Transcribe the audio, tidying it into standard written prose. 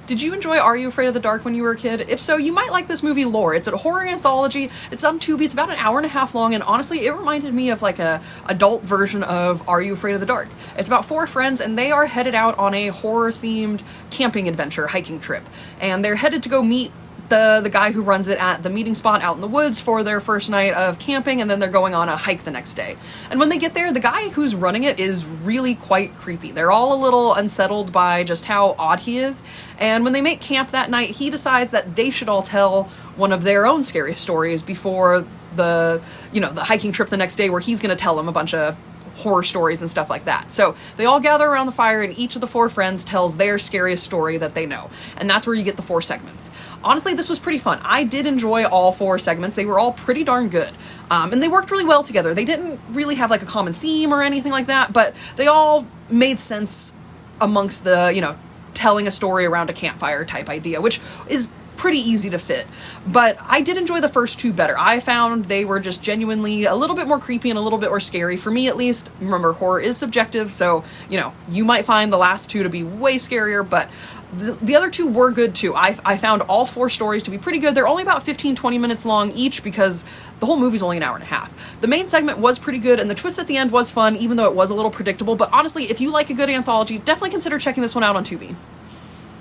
Did you enjoy Are You Afraid of the Dark when you were a kid? If so, you might like this movie Lore. It's a horror anthology. It's on Tubi. It's about an hour and a half long, and honestly, it reminded me of like a adult version of Are You Afraid of the Dark? It's about 4 friends, and they are headed out on a horror-themed camping adventure, hiking trip. And they're headed to go meet the guy who runs it at the meeting spot out in the woods for their first night of camping, and then they're going on a hike the next day. And when they get there, the guy who's running it is really quite creepy. They're all a little unsettled by just how odd he is, and when they make camp that night, he decides that they should all tell one of their own scary stories before the hiking trip the next day, where he's going to tell them a bunch of horror stories and stuff like that. So they all gather around the fire, and each of the 4 friends tells their scariest story that they know. And that's where you get the 4 segments. Honestly, this was pretty fun. I did enjoy all 4 segments. They were all pretty darn good. And they worked really well together. They didn't really have like a common theme or anything like that, but they all made sense amongst the, telling a story around a campfire type idea, which is pretty easy to fit. But I did enjoy the first 2 better. I found they were just genuinely a little bit more creepy and a little bit more scary, for me at least. Remember, horror is subjective, so, you might find the last 2 to be way scarier, but the other 2 were good too. I found all 4 stories to be pretty good. They're only about 15-20 minutes long each because the whole movie's only an hour and a half. The main segment was pretty good, and the twist at the end was fun, even though it was a little predictable. But honestly, if you like a good anthology, definitely consider checking this one out on Tubi.